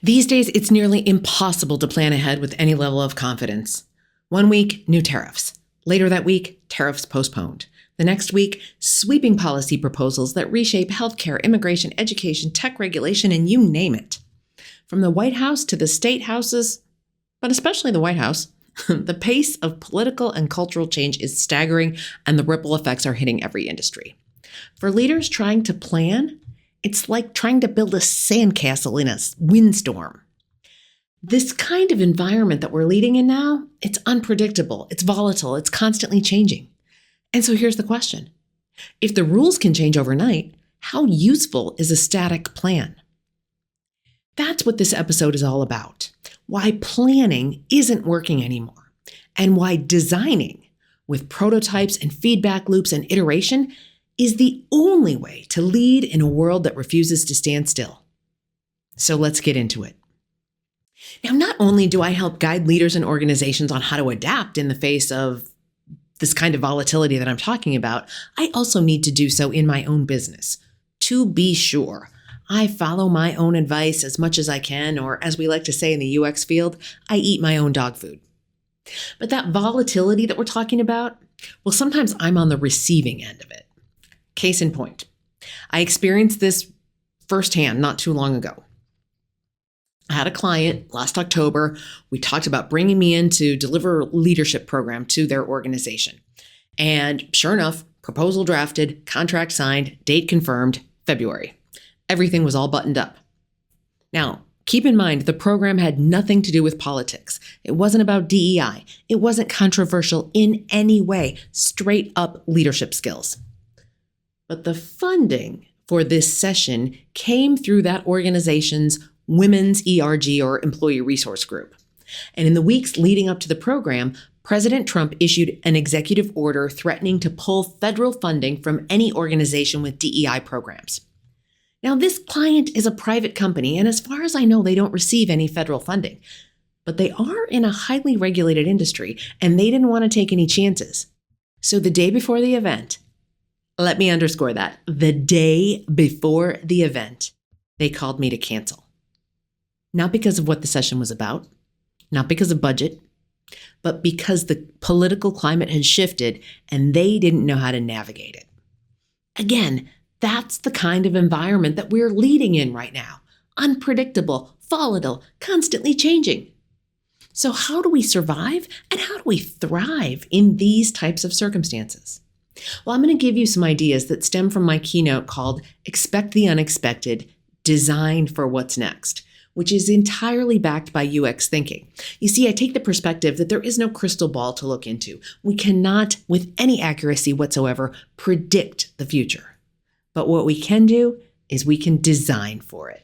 These days, it's nearly impossible to plan ahead with any level of confidence. One week, new tariffs. Later that week, tariffs postponed. The next week, sweeping policy proposals that reshape healthcare, immigration, education, tech regulation, and you name it. From the White House to the state houses, but especially the White House, the pace of political and cultural change is staggering, and the ripple effects are hitting every industry. For leaders trying to plan, it's like trying to build a sandcastle in a windstorm. This kind of environment that we're leading in now, it's unpredictable, it's volatile, it's constantly changing. And so here's the question. If the rules can change overnight, how useful is a static plan? That's what this episode is all about. Why planning isn't working anymore, and why designing with prototypes and feedback loops and iteration is the only way to lead in a world that refuses to stand still. So let's get into it. Now, not only do I help guide leaders and organizations on how to adapt in the face of this kind of volatility that I'm talking about, I also need to do so in my own business. To be sure, I follow my own advice as much as I can, or as we like to say in the UX field, I eat my own dog food. But that volatility that we're talking about, well, sometimes I'm on the receiving end of it. Case in point, I experienced this firsthand not too long ago. I had a client last October. We talked about bringing me in to deliver a leadership program to their organization. And sure enough, proposal drafted, contract signed, date confirmed, February. Everything was all buttoned up. Now, keep in mind, the program had nothing to do with politics. It wasn't about DEI. It wasn't controversial in any way, straight up leadership skills. But the funding for this session came through that organization's Women's ERG, or Employee Resource Group. And in the weeks leading up to the program, President Trump issued an executive order threatening to pull federal funding from any organization with DEI programs. Now, this client is a private company, and as far as I know, they don't receive any federal funding. But they are in a highly regulated industry, and they didn't want to take any chances. So the day before the event, let me underscore that, the day before the event, they called me to cancel. Not because of what the session was about, not because of budget, but because the political climate had shifted and they didn't know how to navigate it. Again, that's the kind of environment that we're leading in right now. Unpredictable, volatile, constantly changing. So how do we survive and how do we thrive in these types of circumstances? Well, I'm going to give you some ideas that stem from my keynote called Expect the Unexpected, Design for What's Next, which is entirely backed by UX thinking. You see, I take the perspective that there is no crystal ball to look into. We cannot, with any accuracy whatsoever, predict the future. But what we can do is we can design for it.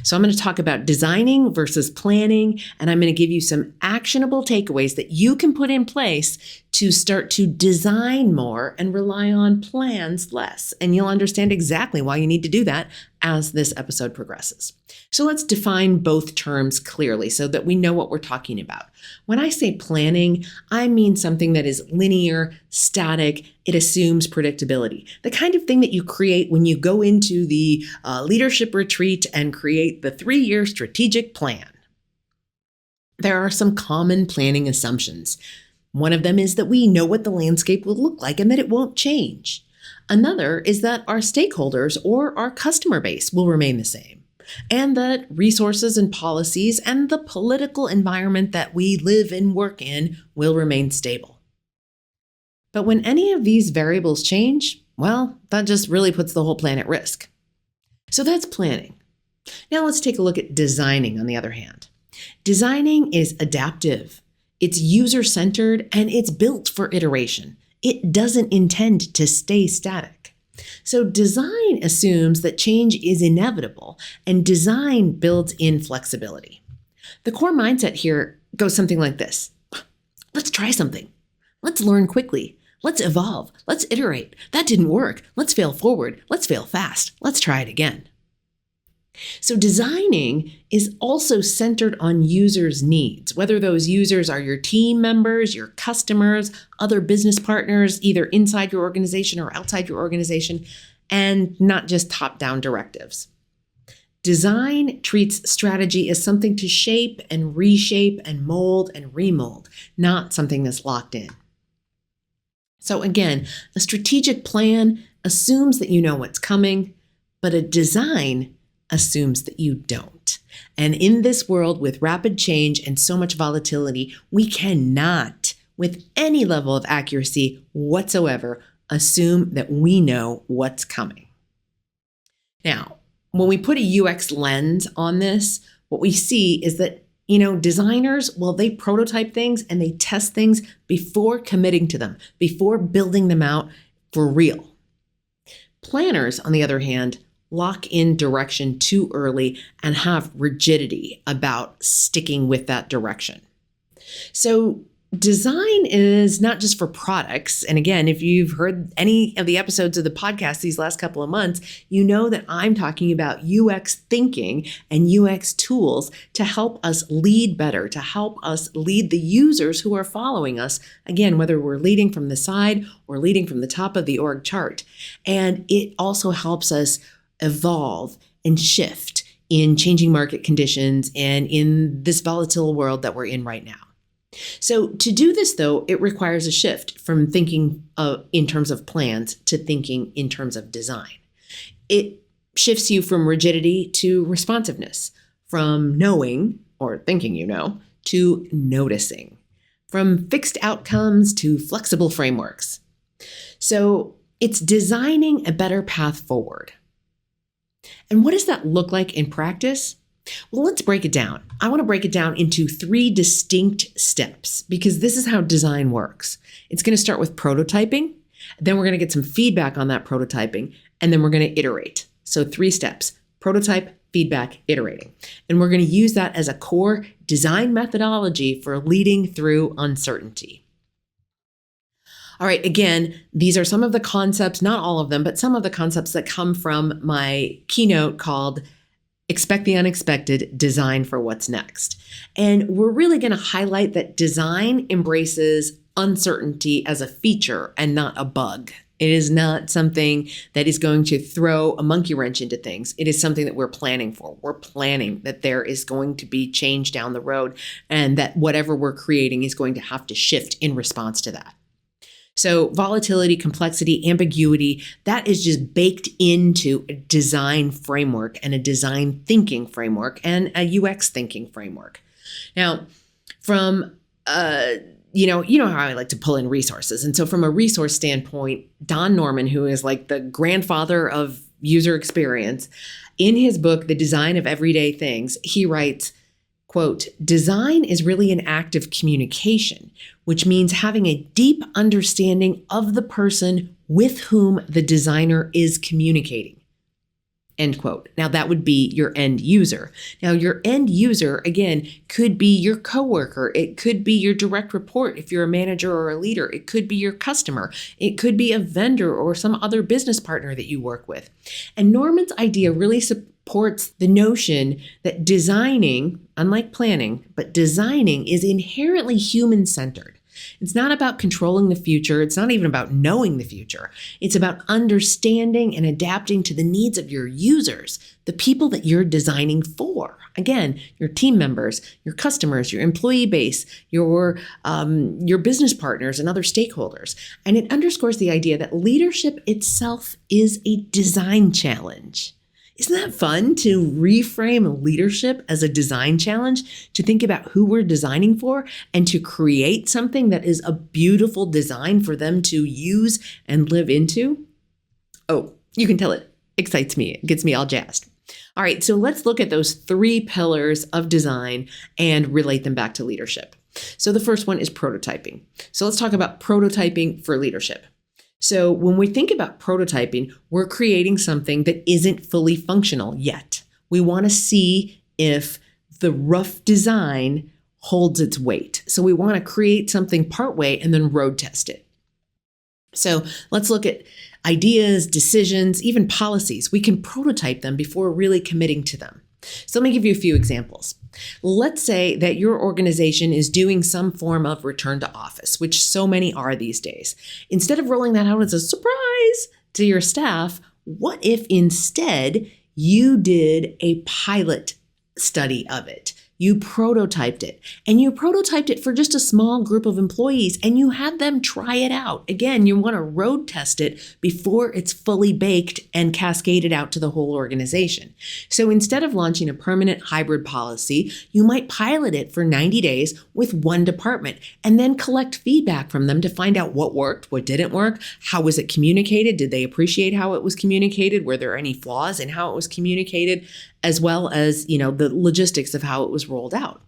So I'm going to talk about designing versus planning, and I'm going to give you some actionable takeaways that you can put in place to start to design more and rely on plans less. And you'll understand exactly why you need to do that as this episode progresses. So let's define both terms clearly so that we know what we're talking about. When I say planning, I mean something that is linear, static, it assumes predictability. The kind of thing that you create when you go into the leadership retreat and create the 3-year strategic plan. There are some common planning assumptions. One of them is that we know what the landscape will look like and that it won't change. Another is that our stakeholders or our customer base will remain the same, and that resources and policies and the political environment that we live and work in will remain stable. But when any of these variables change, well, that just really puts the whole plan at risk. So that's planning. Now let's take a look at designing on the other hand. Designing is adaptive, it's user-centered, and it's built for iteration. It doesn't intend to stay static. So design assumes that change is inevitable, and design builds in flexibility. The core mindset here goes something like this. Let's try something. Let's learn quickly. Let's evolve. Let's iterate. That didn't work. Let's fail forward. Let's fail fast. Let's try it again. So designing is also centered on users' needs, whether those users are your team members, your customers, other business partners, either inside your organization or outside your organization, and not just top-down directives. Design treats strategy as something to shape and reshape and mold and remold, not something that's locked in. So again, a strategic plan assumes that you know what's coming, but a design assumes that you don't. And in this world with rapid change and so much volatility, we cannot, with any level of accuracy whatsoever, assume that we know what's coming. Now, when we put a UX lens on this, what we see is that, designers, well, they prototype things and they test things before committing to them, before building them out for real. Planners, on the other hand, lock in direction too early and have rigidity about sticking with that direction. So design is not just for products. And again, if you've heard any of the episodes of the podcast these last couple of months, you know that I'm talking about UX thinking and UX tools to help us lead better, to help us lead the users who are following us, again, whether we're leading from the side or leading from the top of the org chart. And it also helps us evolve and shift in changing market conditions and in this volatile world that we're in right now. So to do this, though, it requires a shift from thinking in terms of plans to thinking in terms of design. It shifts you from rigidity to responsiveness, from knowing or thinking you know to noticing, from fixed outcomes to flexible frameworks. So it's designing a better path forward. And what does that look like in practice? Well, let's break it down. I want to break it down into 3 distinct steps because this is how design works. It's going to start with prototyping, then we're going to get some feedback on that prototyping, and then we're going to iterate. So 3 steps: prototype, feedback, iterating. And we're going to use that as a core design methodology for leading through uncertainty. All right, again, these are some of the concepts, not all of them, but some of the concepts that come from my keynote called Expect the Unexpected, Design for What's Next. And we're really going to highlight that design embraces uncertainty as a feature and not a bug. It is not something that is going to throw a monkey wrench into things. It is something that we're planning for. We're planning that there is going to be change down the road and that whatever we're creating is going to have to shift in response to that. So volatility, complexity, ambiguity, that is just baked into a design framework and a design thinking framework and a UX thinking framework. Now, from, you know how I like to pull in resources. And so from a resource standpoint, Don Norman, who is like the grandfather of user experience, in his book, The Design of Everyday Things, he writes, quote, "Design is really an act of communication, which means having a deep understanding of the person with whom the designer is communicating." End quote. Now that would be your end user. Now your end user, again, could be your coworker. It could be your direct report if you're a manager or a leader. It could be your customer. It could be a vendor or some other business partner that you work with. And Norman's idea really supports the notion that designing, unlike planning, but designing is inherently human-centered. It's not about controlling the future. It's not even about knowing the future. It's about understanding and adapting to the needs of your users, the people that you're designing for. Again, your team members, your customers, your employee base, your business partners and other stakeholders. And it underscores the idea that leadership itself is a design challenge. Isn't that fun to reframe leadership as a design challenge, to think about who we're designing for and to create something that is a beautiful design for them to use and live into? Oh, you can tell it excites me. It gets me all jazzed. All right, so let's look at those 3 pillars of design and relate them back to leadership. So the first one is prototyping. So let's talk about prototyping for leadership. So when we think about prototyping, we're creating something that isn't fully functional yet. We want to see if the rough design holds its weight. So we want to create something partway and then road test it. So let's look at ideas, decisions, even policies. We can prototype them before really committing to them. So let me give you a few examples. Let's say that your organization is doing some form of return to office, which so many are these days. Instead of rolling that out as a surprise to your staff, what if instead You did a pilot study of it. You prototyped it, and you prototyped it for just a small group of employees, and you had them try it out. Again, you want to road test it before it's fully baked and cascaded out to the whole organization. So instead of launching a permanent hybrid policy, you might pilot it for 90 days with one department and then collect feedback from them to find out what worked, what didn't work, how was it communicated, did they appreciate how it was communicated, were there any flaws in how it was communicated, as well as, the logistics of how it was rolled out.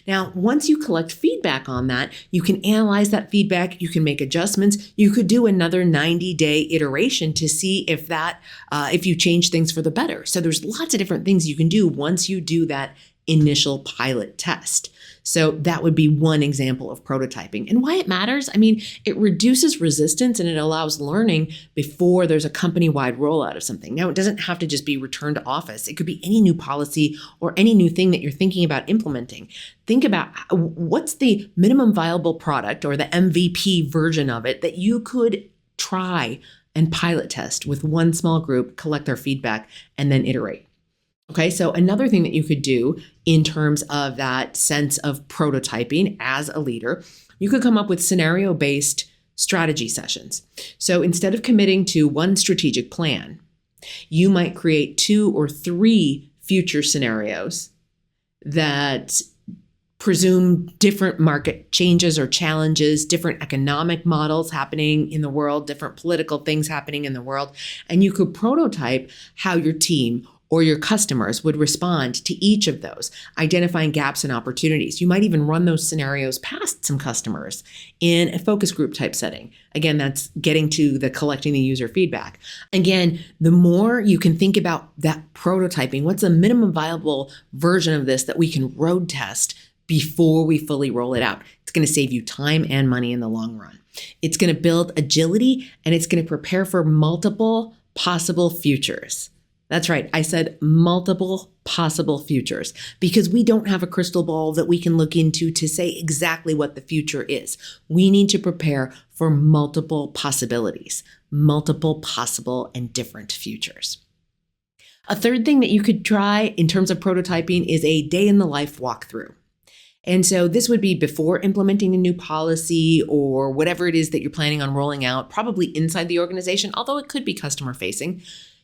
Now, once you collect feedback on that, you can analyze that feedback, you can make adjustments, you could do another 90-day iteration to see if you change things for the better. So there's lots of different things you can do once you do that initial pilot test. So that would be one example of prototyping. And why it matters? It reduces resistance and it allows learning before there's a company-wide rollout of something. Now, it doesn't have to just be return to office. It could be any new policy or any new thing that you're thinking about implementing. Think about what's the minimum viable product or the MVP version of it that you could try and pilot test with one small group, collect their feedback, and then iterate. Okay, so another thing that you could do in terms of that sense of prototyping as a leader, you could come up with scenario-based strategy sessions. So instead of committing to one strategic plan, you might create 2 or 3 future scenarios that presume different market changes or challenges, different economic models happening in the world, different political things happening in the world, and you could prototype how your team or your customers would respond to each of those, identifying gaps and opportunities. You might even run those scenarios past some customers in a focus group type setting. Again, that's getting to the collecting the user feedback. Again, the more you can think about that prototyping, what's the minimum viable version of this that we can road test before we fully roll it out? It's going to save you time and money in the long run. It's going to build agility and it's going to prepare for multiple possible futures. That's right. I said multiple possible futures because we don't have a crystal ball that we can look into to say exactly what the future is. We need to prepare for multiple possibilities, multiple possible and different futures. A third thing that you could try in terms of prototyping is a day in the life walkthrough. And so this would be before implementing a new policy or whatever it is that you're planning on rolling out, probably inside the organization, although it could be customer facing.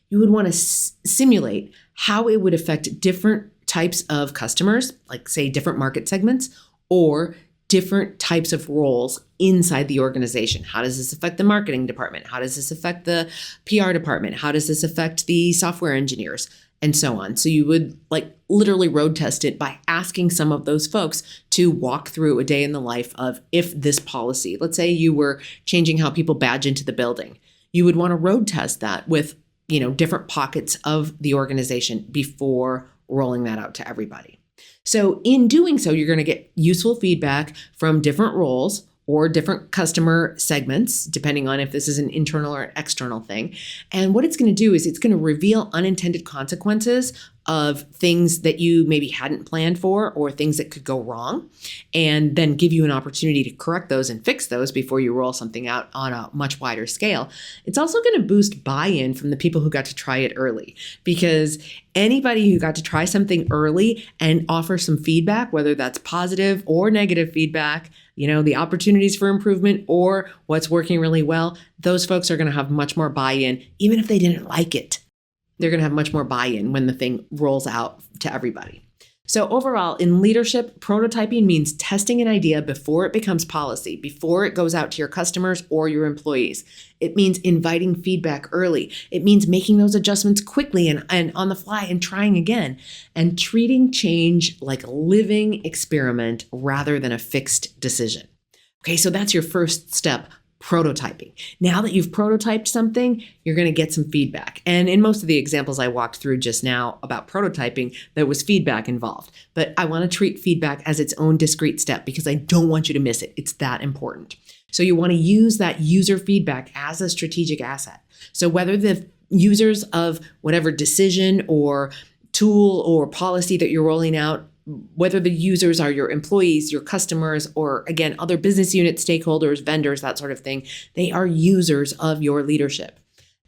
You would want to simulate how it would affect different types of customers, like say different market segments or different types of roles inside the organization. How does this affect the marketing department? How does this affect the PR department? How does this affect the software engineers? And so on. So you would literally road test it by asking some of those folks to walk through a day in the life of if this policy, let's say you were changing how people badge into the building. You would want to road test that with different pockets of the organization before rolling that out to everybody. So in doing so, you're going to get useful feedback from different roles or different customer segments, depending on if this is an internal or external thing. And what it's going to do is it's going to reveal unintended consequences of things that you maybe hadn't planned for or things that could go wrong, and then give you an opportunity to correct those and fix those before you roll something out on a much wider scale. It's also going to boost buy-in from the people who got to try it early, because anybody who got to try something early and offer some feedback, whether that's positive or negative feedback, the opportunities for improvement or what's working really well, those folks are going to have much more buy-in, even if they didn't like it. They're going to have much more buy-in when the thing rolls out to everybody. So overall, in leadership, prototyping means testing an idea before it becomes policy, before it goes out to your customers or your employees. It means inviting feedback early. It means making those adjustments quickly and on the fly and trying again, and treating change like a living experiment rather than a fixed decision. Okay, so that's your first step. Prototyping. Now that you've prototyped something, you're going to get some feedback. And in most of the examples I walked through just now about prototyping, there was feedback involved. But I want to treat feedback as its own discrete step because I don't want you to miss it. It's that important. So you want to use that user feedback as a strategic asset. So whether the users of whatever decision or tool or policy that you're rolling out, whether the users are your employees, your customers, or again, other business unit stakeholders, vendors, that sort of thing, they are users of your leadership.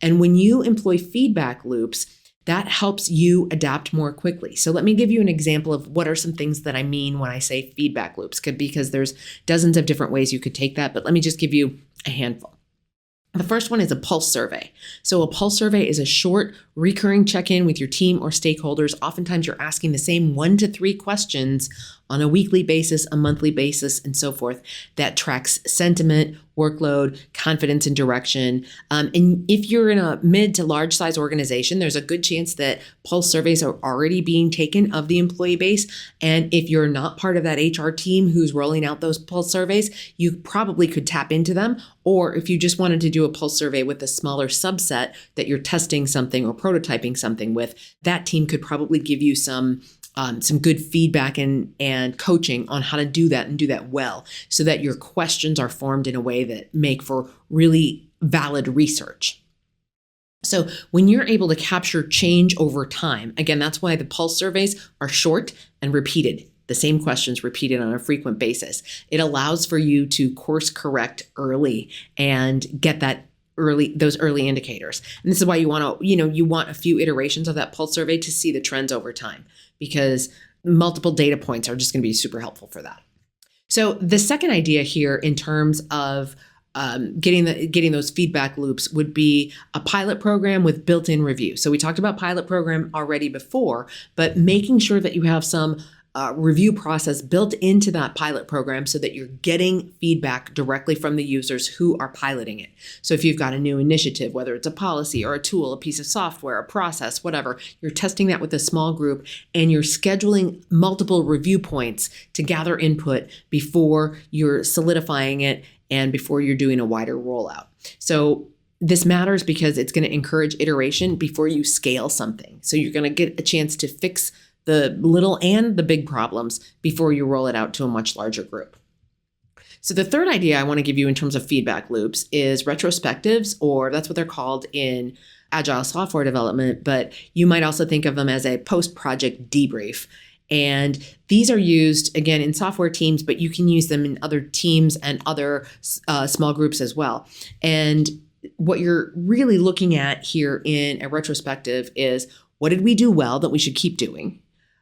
And when you employ feedback loops, That helps you adapt more quickly. So let me give you an example of what are some things that I mean when I say feedback loops, because there's dozens of different ways you could take that, but let me just give you a handful. The first one is a pulse survey. So a pulse survey is a short, recurring check-in with your team or stakeholders. Oftentimes you're asking the same 1 to 3 questions on a weekly basis, a monthly basis, and so forth, that tracks sentiment, workload, confidence, and direction. And if you're in a mid to large size organization, there's a good chance that pulse surveys are already being taken of the employee base. And if you're not part of that HR team who's rolling out those pulse surveys, you probably could tap into them. Or if you just wanted to do a pulse survey with a smaller subset that you're testing something or prototyping something with, that team could probably give you some good feedback and coaching on how to do that and do that well, so that your questions are formed in a way that make for really valid research. So when you're able to capture change over time, again, that's why the pulse surveys are short and repeated. The same questions repeated on a frequent basis. It allows for you to course correct early and get those early indicators. And this is why you want a few iterations of that pulse survey to see the trends over time, because multiple data points are just going to be super helpful for that. So the second idea here in terms of getting those feedback loops would be a pilot program with built-in review. So we talked about pilot program already before, but making sure that you have some review process built into that pilot program so that you're getting feedback directly from the users who are piloting it. So if you've got a new initiative, whether it's a policy or a tool, a piece of software, a process, whatever, you're testing that with a small group and you're scheduling multiple review points to gather input before you're solidifying it and before you're doing a wider rollout. So this matters because it's going to encourage iteration before you scale something. So you're going to get a chance to fix the little and the big problems before you roll it out to a much larger group. So the third idea I want to give you in terms of feedback loops is retrospectives, or that's what they're called in agile software development, but you might also think of them as a post-project debrief. And these are used, again, in software teams, but you can use them in other teams and other small groups as well. And what you're really looking at here in a retrospective is, what did we do well that we should keep doing?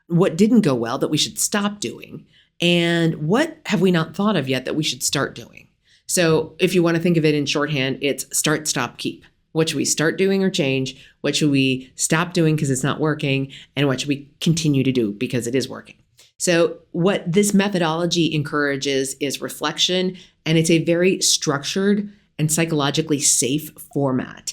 What didn't go well that we should stop doing? And what have we not thought of yet that we should start doing? So if you want to think of it in shorthand, it's start, stop, keep. What should we start doing or change? What should we stop doing because it's not working? And what should we continue to do because it is working? So what this methodology encourages is reflection, and it's a very structured and psychologically safe format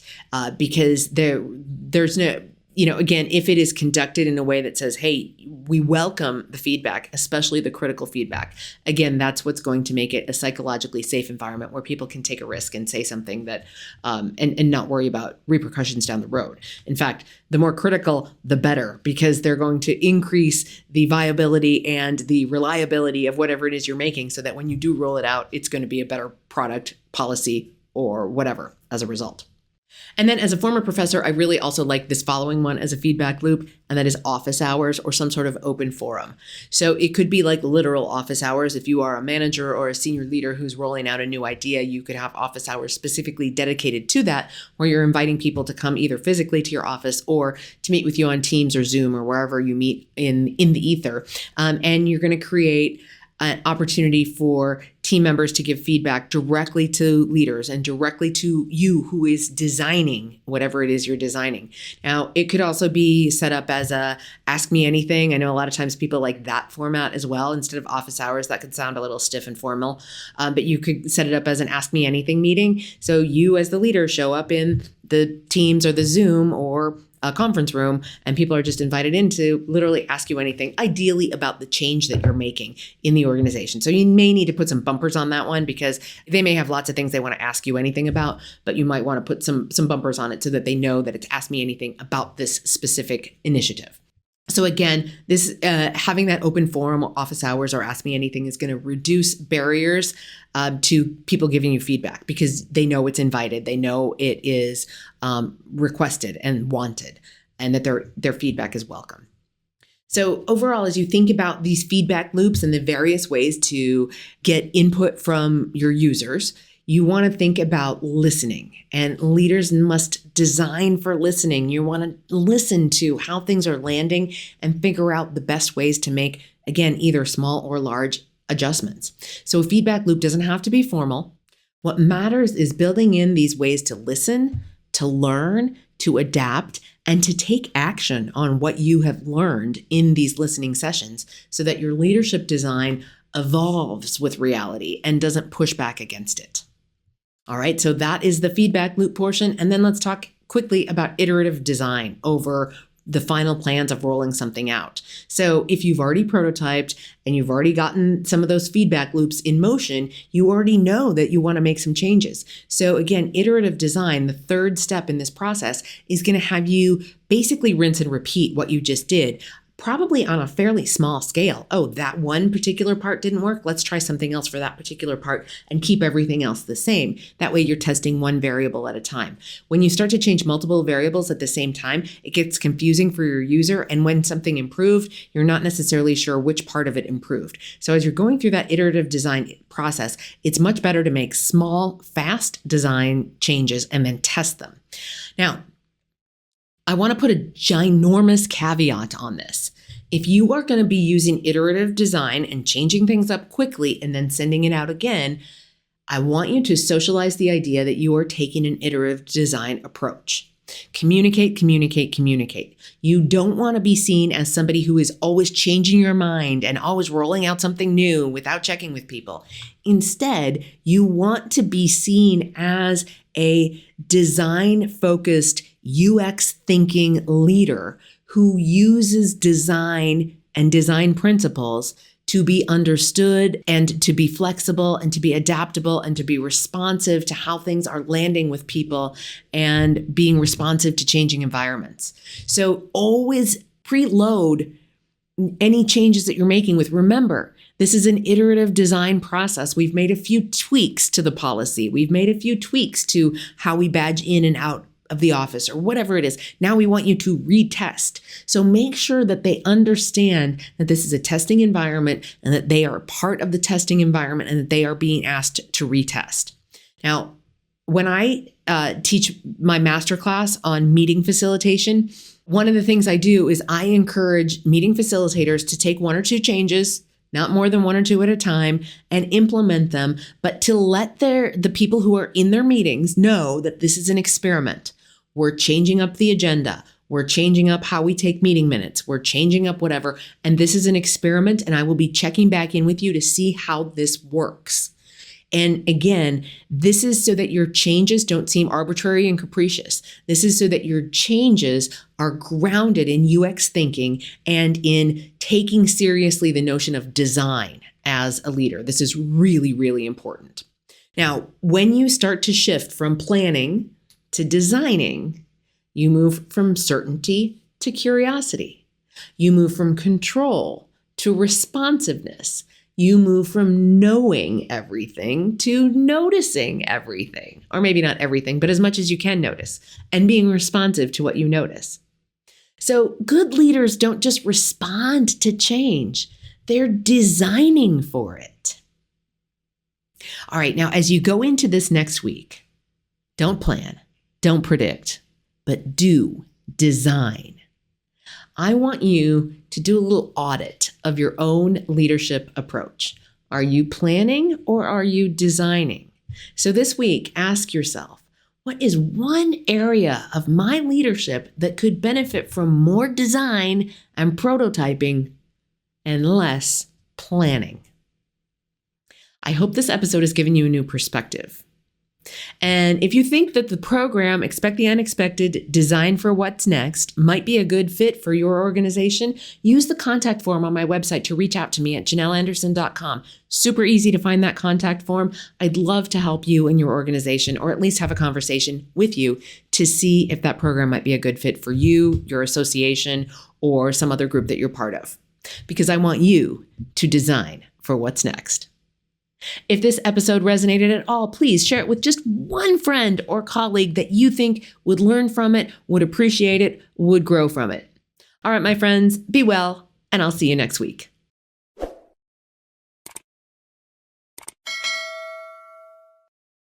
because there's no, again, if it is conducted in a way that says, hey, we welcome the feedback, especially the critical feedback. Again, that's what's going to make it a psychologically safe environment where people can take a risk and say something that, and not worry about repercussions down the road. In fact, the more critical, the better, because they're going to increase the viability and the reliability of whatever it is you're making, so that when you do roll it out, it's going to be a better product, policy, or whatever as a result. And then as a former professor, I really also like this following one as a feedback loop, and that is office hours or some sort of open forum. So it could be like literal office hours. If you are a manager or a senior leader who's rolling out a new idea, you could have office hours specifically dedicated to that, where you're inviting people to come either physically to your office or to meet with you on Teams or Zoom or wherever you meet in the ether. And you're going to create an opportunity for team members to give feedback directly to leaders and directly to you who is designing whatever it is you're designing. Now, it could also be set up as a ask me anything. I know a lot of times people like that format as well. Instead of office hours, that could sound a little stiff and formal, but you could set it up as an ask me anything meeting. So you as the leader show up in the Teams or the Zoom or a conference room, and people are just invited in to literally ask you anything, ideally about the change that you're making in the organization. So you may need to put some bumpers on that one, because they may have lots of things they want to ask you anything about, but you might want to put some bumpers on it so that they know that it's ask me anything about this specific initiative. So again, this having that open forum, office hours, or ask me anything is going to reduce barriers to people giving you feedback, because they know it's invited, they know it is requested and wanted, and that their feedback is welcome. So overall, as you think about these feedback loops and the various ways to get input from your users, You want to think about listening, and leaders must design for listening. You want to listen to how things are landing and figure out the best ways to make, again, either small or large adjustments. So a feedback loop doesn't have to be formal. What matters is building in these ways to listen, to learn, to adapt, and to take action on what you have learned in these listening sessions so that your leadership design evolves with reality and doesn't push back against it. All right, so that is the feedback loop portion. And then let's talk quickly about iterative design over the final plans of rolling something out. So if you've already prototyped and you've already gotten some of those feedback loops in motion, you already know that you want to make some changes. So again, iterative design, the third step in this process, is going to have you basically rinse and repeat what you just did, probably on a fairly small scale. Oh, that one particular part didn't work. Let's try something else for that particular part and keep everything else the same. That way you're testing one variable at a time. When you start to change multiple variables at the same time, it gets confusing for your user. And when something improved, you're not necessarily sure which part of it improved. So as you're going through that iterative design process, it's much better to make small, fast design changes and then test them. Now, I want to put a ginormous caveat on this. If you are going to be using iterative design and changing things up quickly and then sending it out again, I want you to socialize the idea that you are taking an iterative design approach. Communicate, communicate, communicate. You don't want to be seen as somebody who is always changing your mind and always rolling out something new without checking with people. Instead, you want to be seen as a design-focused UX thinking leader who uses design and design principles to be understood and to be flexible and to be adaptable and to be responsive to how things are landing with people and being responsive to changing environments. So always preload any changes that you're making with, remember, this is an iterative design process. We've made a few tweaks to the policy. We've made a few tweaks to how we badge in and out of the office or whatever it is. Now we want you to retest. So make sure that they understand that this is a testing environment and that they are part of the testing environment and that they are being asked to retest. Now, when I teach my masterclass on meeting facilitation, one of the things I do is I encourage meeting facilitators to take one or two changes, not more than one or two at a time, and implement them, but to let the people who are in their meetings know that this is an experiment. We're changing up the agenda. We're changing up how we take meeting minutes. We're changing up whatever. And this is an experiment, and I will be checking back in with you to see how this works. And again, this is so that your changes don't seem arbitrary and capricious. This is so that your changes are grounded in UX thinking and in taking seriously the notion of design as a leader. This is really, really important. Now, when you start to shift from planning to designing, you move from certainty to curiosity. You move from control to responsiveness. You move from knowing everything to noticing everything, or maybe not everything, but as much as you can notice, and being responsive to what you notice. So good leaders don't just respond to change, they're designing for it. All right, now as you go into this next week, don't plan, don't predict, but do design. I want you to do a little audit of your own leadership approach. Are you planning or are you designing? So this week, ask yourself, what is one area of my leadership that could benefit from more design and prototyping and less planning? I hope this episode has given you a new perspective. And if you think that the program Expect the Unexpected, Design for What's Next might be a good fit for your organization, use the contact form on my website to reach out to me at janelanderson.com. Super easy to find that contact form. I'd love to help you and your organization, or at least have a conversation with you to see if that program might be a good fit for you, your association, or some other group that you're part of. Because I want you to design for what's next. If this episode resonated at all, please share it with just one friend or colleague that you think would learn from it, would appreciate it, would grow from it. All right, my friends, be well, and I'll see you next week.